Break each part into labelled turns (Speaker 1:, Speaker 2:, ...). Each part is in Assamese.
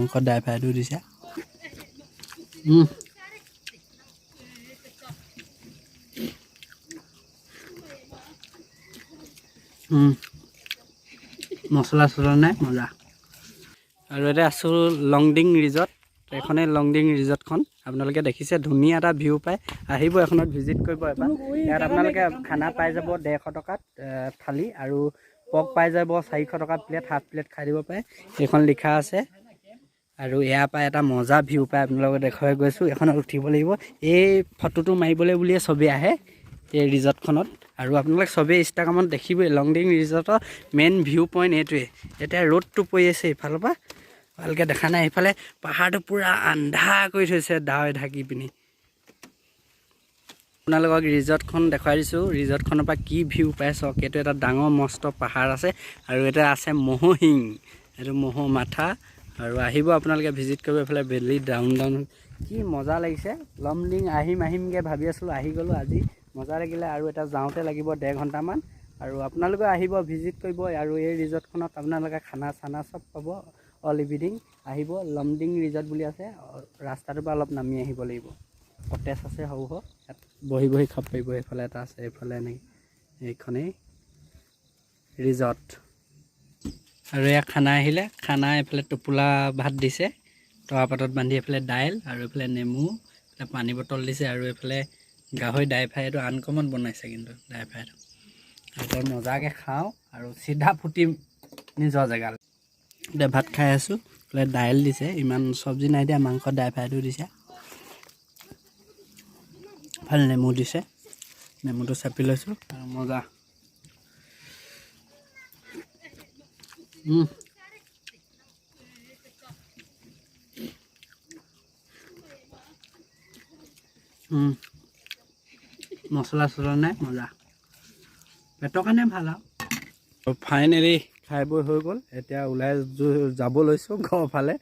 Speaker 1: মাংস ড্ৰাই ফ্ৰাইটো দিছে মছলা চছলা নাই মজা আৰু এটা আছোঁ লংডিং ৰিজৰ্ট এইখনে লংডিং ৰিজৰ্টখন আপোনালোকে দেখিছে ধুনীয়া এটা ভিউ পায় আহিব এখনত ভিজিট কৰিব এবাৰ ইয়াত আপোনালোকে খানা পাই যাব 150 টকাত থালি আৰু পক পাই যাব 400 টকা প্লেট হাফ প্লেট খাই দিব পাৰে এইখন লিখা আছে আৰু ইয়াৰ পৰা এটা মজা ভিউ পায় আপোনালোকে দেখুৱাই গৈছোঁ এখনত উঠিব লাগিব এই ফটোটো মাৰিবলৈ বুলিয়ে চবেই আহে এই ৰিজৰ্টখনত আৰু আপোনালোকে চবেই ইনষ্টাগ্ৰামত দেখিবই লংডিং ৰিজৰ্টৰ মেইন ভিউ পইণ্ট এইটোৱে এতিয়া ৰ'দটো পৰি আছে ইফালৰ পৰা ভালকৈ দেখা নাই এইফালে পাহাৰটো পূৰা আন্ধাৰ কৰি থৈছে ডাৱে ঢাকি পিনি আপোনালোকক ৰিজৰ্টখন দেখুৱাই দিছোঁ ৰিজৰ্টখনৰ পৰা কি ভিউ পাই চাওক এইটো এটা ডাঙৰ মস্ত পাহাৰ আছে আৰু এটা আছে মহোহিং এইটো মহো মাথা আৰু আহিব আপোনালোকে ভিজিট কৰিব এইফালে বেলি ডাউন কি মজা লাগিছে লংডিং আহিমকৈ ভাবি আছিলোঁ আহি গ'লোঁ আজি মজা লাগিলে আৰু এটা যাওঁতে লাগিব 1.5 ঘণ্টামান আৰু আপোনালোকে আহিব ভিজিট কৰিব আৰু এই ৰিজৰ্টখনত আপোনালোকে খানা চানা চব পাব অল ইভিনিং আহিব লংডিং ৰিজৰ্ট বুলি আছে ৰাস্তাটোৰ পৰা অলপ নামি আহিব লাগিব কটেজ আছে সৰু সৰু ইয়াত বহি বহি খাব পাৰিব এইফালে এটা আছে এইফালে এনেকৈ এইখনেই ৰিজৰ্ট আৰু এয়া খানা আহিলে খানা এইফালে টোপোলা ভাত দিছে তৰা পাতত বান্ধি এইফালে দাইল আৰু এইফালে নেমু এইফালে পানী বটল দিছে আৰু এইফালে গাহৰি ড্ৰাই ফ্ৰাই এইটো আনকমন বনাইছে কিন্তু ড্ৰাই ফ্ৰাইটো এতিয়া মজাকৈ খাওঁ আৰু চিধা ফুটিম নিজৰ জেগালৈ এতিয়া ভাত খাই আছোঁ এইফালে দাইল দিছে ইমান চব্জি নাই দিয়া মাংস ড্ৰাই ফ্ৰাইটো দিছে ভাল নেমু দিছে নেমুটো চেপি লৈছোঁ আৰু মজা মছলা চছলা নাই মজা পেটৰ কাৰণে ভাল আৰু ফাইনেলি খাই বৈ হৈ গ'ল এতিয়া ওলাই যাব লৈছোঁ ঘৰৰ ফালে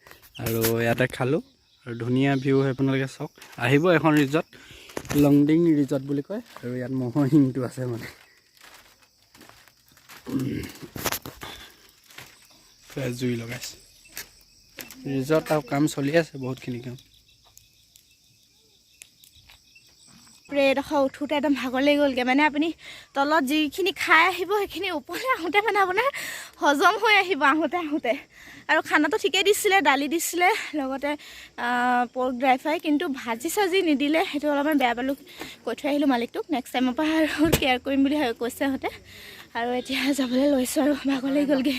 Speaker 1: আৰু ইয়াতে খালোঁ আৰু ধুনীয়া ভিউ আপোনালোকে চাওক আহিব এখন ৰিজৰ্ট লংডিং ৰিজৰ্ট বুলি কয় আৰু ইয়াত মহোহিংটো আছে মানে জুই লগাইছে ৰিজৰ্ট আৰু কাম চলি আছে বহুতখিনি কাম
Speaker 2: এডোখৰ উঠোঁতে একদম ভাগৰ লাগি গ'লগৈ মানে আপুনি তলত যিখিনি খাই আহিব সেইখিনি ওপৰলৈ আহোঁতে মানে আপোনাৰ হজম হৈ আহিব আহোঁতে আৰু খানাটো ঠিকেই দিছিলে দালি দিছিলে লগতে পৰ্ক ড্ৰাই ফ্ৰাই কিন্তু ভাজি চাজি নিদিলে সেইটো অলপমান বেয়া পালোঁ কৈ থৈ আহিলোঁ মালিকটোক নেক্সট টাইমৰ পৰা আৰু কেয়াৰ কৰিম বুলি কৈছে সিহঁতে আৰু এতিয়া যাবলৈ লৈছোঁ আৰু ভাগৰ লাগি গ'লগৈ